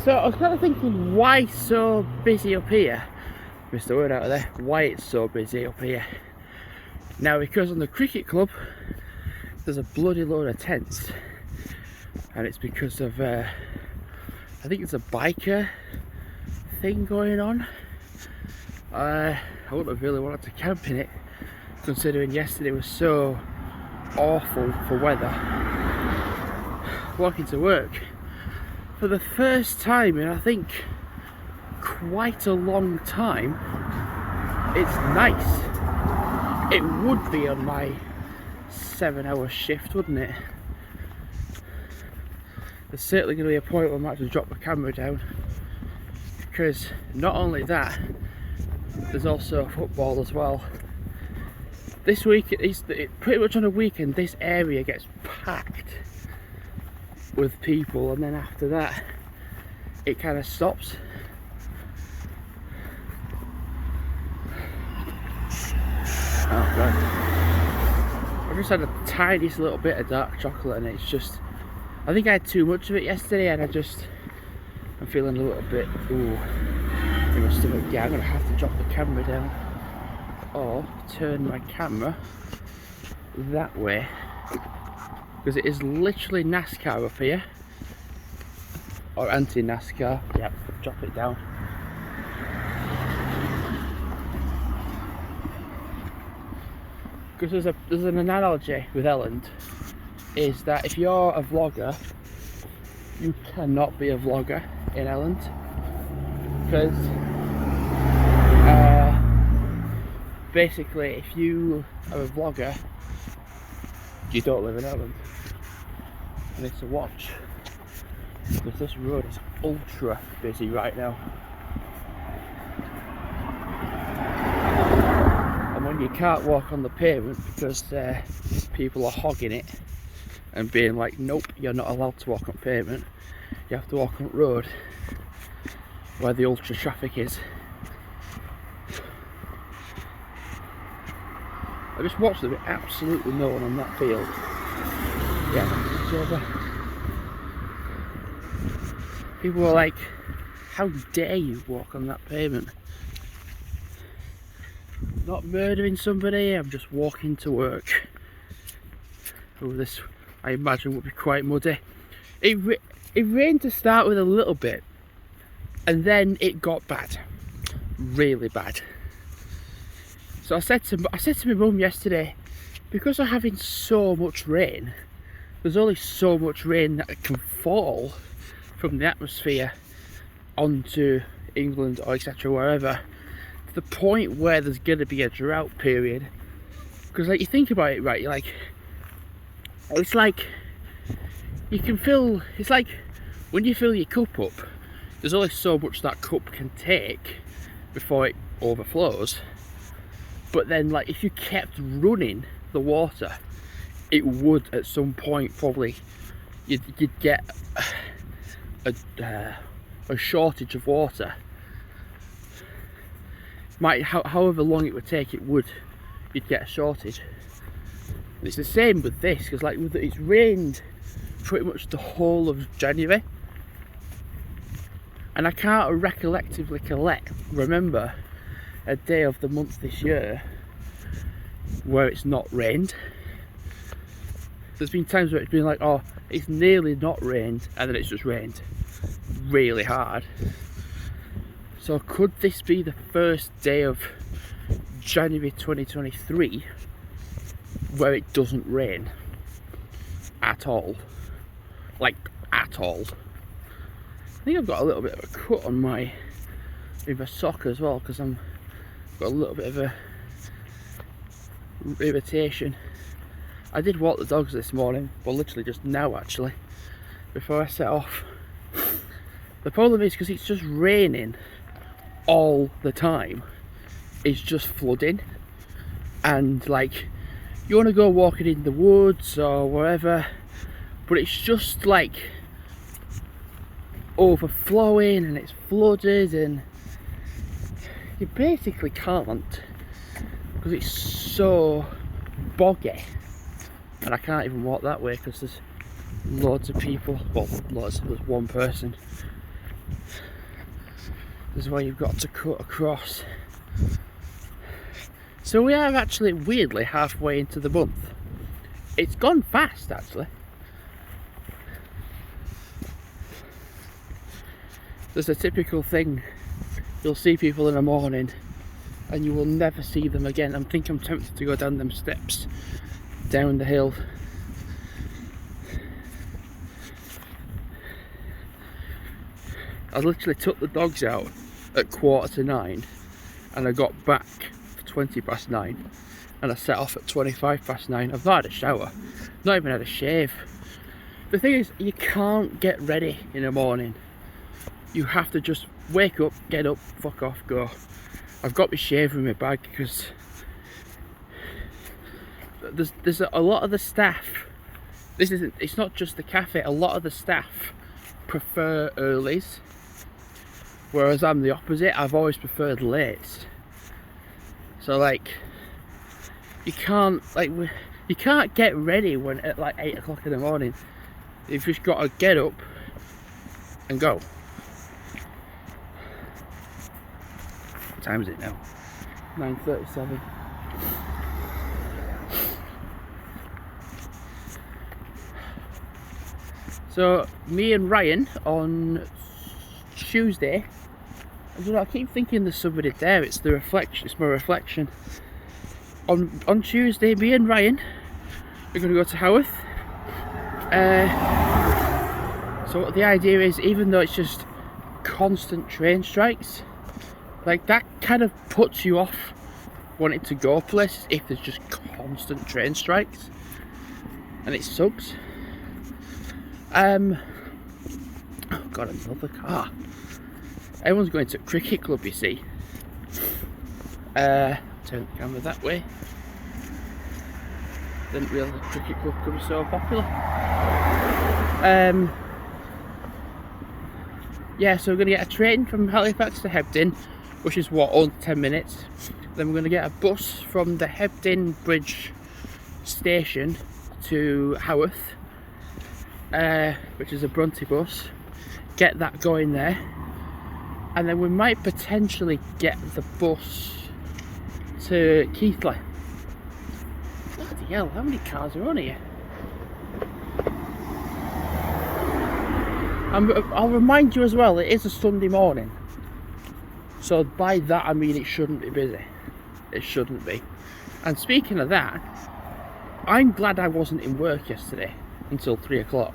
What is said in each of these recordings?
So I was kind of thinking, why so busy up here? Missed the word out of there. Why it's so busy up here? Now, because on the cricket club there's a bloody load of tents, and it's because of I think it's a biker thing going on. I wouldn't have really wanted to camp in it, considering yesterday was so awful for weather. Walking to work for the first time in I think quite a long time, it's nice. It would be on my 7-hour shift, wouldn't it? There's certainly going to be a point where I might have to drop the camera down, because not only that, there's also football as well. This week, it's pretty much on a weekend, this area gets packed with people, and then after that it kind of stops. Oh god, I just had a tiniest little bit of dark chocolate, and it's just, I think I had too much of it yesterday, and I'm feeling a little bit in my stomach. Yeah, I'm gonna have to drop the camera down or turn my camera that way, because it is literally NASCAR up here, or anti-NASCAR. Yep, drop it down. Because there's an analogy with Elland, is that if you're a vlogger, you cannot be a vlogger in Elland, because basically if you are a vlogger, you don't live in Elland. And it's a watch, because this road is ultra busy right now. And when you can't walk on the pavement because people are hogging it and being like, nope, you're not allowed to walk on pavement, you have to walk on the road where the ultra traffic is. I just watched there, absolutely no one on that field. Yeah, it's over. People were like, how dare you walk on that pavement? Not murdering somebody, I'm just walking to work. Oh, this, I imagine, would be quite muddy. It rained to start with a little bit, and then it got bad, really bad. So I said to my mum yesterday, because we're having so much rain, there's only so much rain that can fall from the atmosphere onto England or etc, wherever, to the point where there's going to be a drought period. Because like, you think about it, right, you're like, it's like you can fill, it's like when you fill your cup up, there's only so much that cup can take before it overflows. But then, like, if you kept running the water, it would at some point probably, you'd get a shortage of water. However long it would take, you'd get a shortage. And it's the same with this, because like it's rained pretty much the whole of January, and I can't remember a day of the month this year where it's not rained. There's been times where it's been like, oh, it's nearly not rained, and then it's just rained really hard. So could this be the first day of January 2023 where it doesn't rain at all? Like, at all. I think I've got a little bit of a cut on my sock as well, because I've got a little bit of a irritation. I did walk the dogs this morning, well literally just now actually, before I set off. The problem is, because it's just raining all the time, it's just flooding, and like, you want to go walking in the woods or wherever, but it's just like overflowing and it's flooded, and you basically can't, because it's so boggy. And I can't even walk that way because there's loads of people, well, there's one person This is why you've got to cut across. So we are actually weirdly halfway into the month. It's gone fast actually. There's a typical thing. You'll see people in the morning and you will never see them again. I'm tempted to go down them steps, down the hill. I literally took the dogs out at 9:15 and I got back for 9:20 and I set off at 9:25. I've not had a shower, not even had a shave. The thing is, you can't get ready in the morning. You have to just wake up, get up, fuck off, go. I've got my shave in my bag because there's a lot of the staff. It's not just the cafe. A lot of the staff prefer earlies, whereas I'm the opposite. I've always preferred lates. So like, you can't get ready when at like 8 o'clock in the morning. You've just got to get up and go. What time is it now? 9:37. So me and Ryan on Tuesday, I keep thinking there's somebody there. It's the reflection. It's my reflection. On Tuesday, me and Ryan are going to go to Haworth. So the idea is, even though it's just constant train strikes, like that kind of puts you off wanting to go places if there's just constant train strikes, and it sucks. Oh god, another car. Everyone's going to cricket club, you see. Turn the camera that way. Didn't realise the cricket club could be so popular. Yeah, so we're going to get a train from Halifax to Hebden, which is what, only 10 minutes. Then we're going to get a bus from the Hebden Bridge station to Haworth, which is a Bronte bus. Get that going there, and then we might potentially get the bus to Keighley. Bloody hell, how many cars are on here? I'll remind you as well, it is a Sunday morning. So by that I mean it shouldn't be busy. It shouldn't be. And speaking of that, I'm glad I wasn't in work yesterday until 3 o'clock.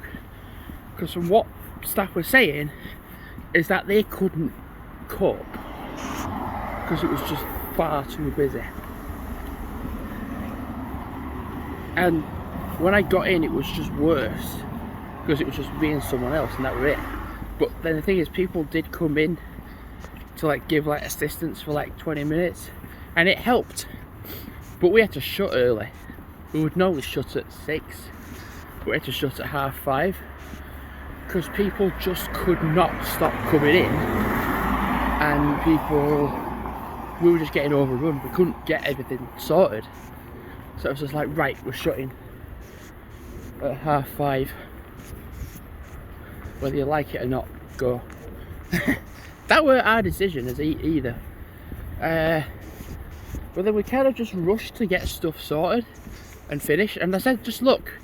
Because from what staff were saying, is that they couldn't cope. Because it was just far too busy. And when I got in, it was just worse. Because it was just me and someone else, and that was it. But then the thing is, people did come in to like give like assistance for like 20 minutes, and it helped. But we had to shut early. We would normally shut at 6, but we had to shut at 5:30 because people just could not stop coming in, and we were just getting overrun. We couldn't get everything sorted, so it was just like, right, we're shutting at 5:30. Whether you like it or not, go. That weren't our decision as either. But then we kind of just rushed to get stuff sorted and finish. And I said, just look,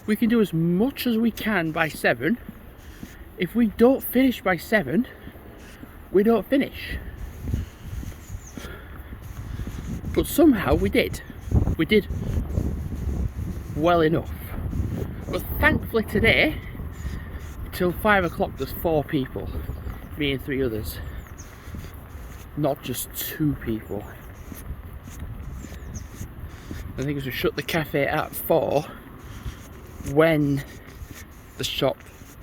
we can do as much as we can by 7. If we don't finish by 7, we don't finish. But somehow we did. We did well enough. But thankfully today, till 5 o'clock, there's 4 people, me and 3 others, not just 2 people. The thing is, we shut the cafe at 4 when the shop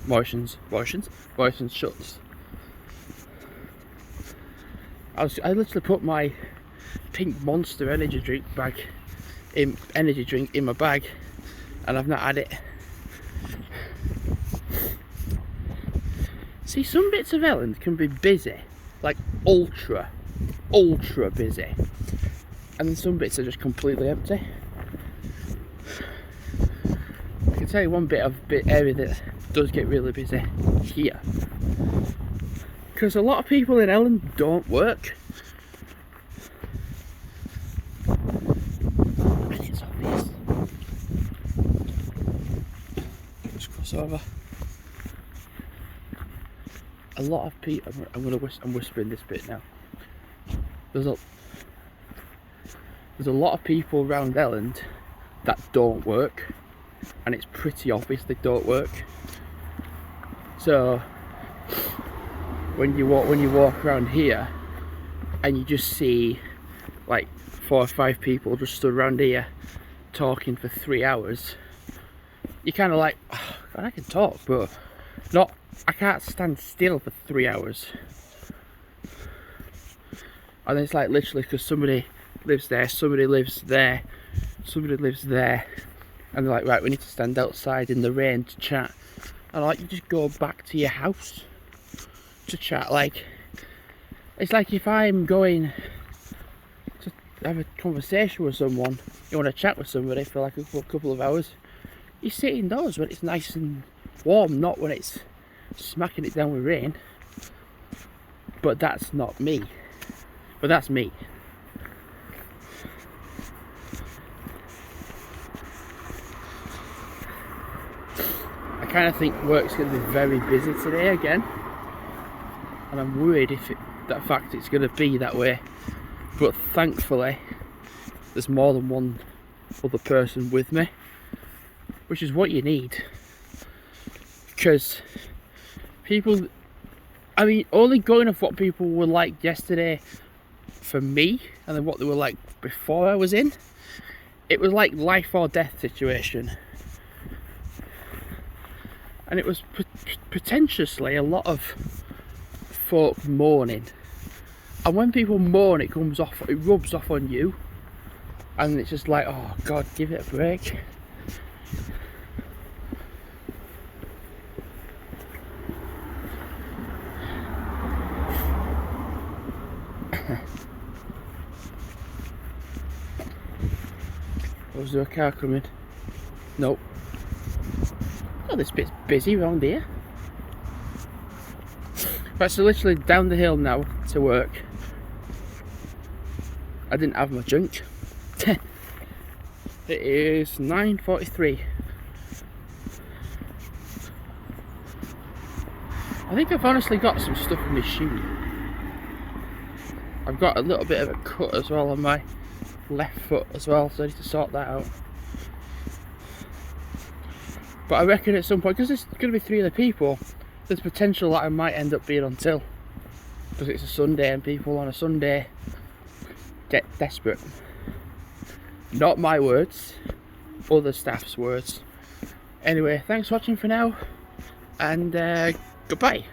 Morrison's shuts. I literally put my pink Monster energy drink in my bag, and I've not had it. See, some bits of Elland can be busy, like ultra busy, and then some bits are just completely empty. I can tell you one area that does get really busy here. Because a lot of people in Elland don't work. And it's obvious. Just cross over. A lot of people, I'm whispering this bit now. There's a lot of people around Elland that don't work, and it's pretty obvious they don't work. So when you walk around here and you just see like 4 or 5 people just stood around here talking for 3 hours, you're kind of like, oh, God, I can talk, but I can't stand still for 3 hours. And it's like literally because somebody lives there, somebody lives there, somebody lives there, and they're like, right, we need to stand outside in the rain to chat. And like, you just go back to your house to chat. Like, it's like if I'm going to have a conversation with someone, you want to chat with somebody for like a couple of hours, you sit indoors when it's nice and warm, not when it's smacking it down with rain. But that's not me. But that's me. I kind of think work's going to be very busy today again, and I'm worried if that fact it's going to be that way. But thankfully there's more than one other person with me, which is what you need, because people, I mean, only going off what people were like yesterday for me and then what they were like before I was in, it was like life or death situation. And it was pretentiously a lot of folk moaning, and when people moan, it rubs off on you, and it's just like, oh God, give it a break. Was there a car coming? Nope. Oh, this bit's busy around here. Right, so literally down the hill now to work. I didn't have my junk. It is 9:43. I think I've honestly got some stuff in my shoe. I've got a little bit of a cut as well on my left foot as well, so I need to sort that out. But I reckon at some point, because there's going to be 3 other people, there's potential that I might end up being on till, because it's a Sunday and people on a Sunday get desperate. Not my words, other staff's words. Anyway, thanks for watching for now, and goodbye.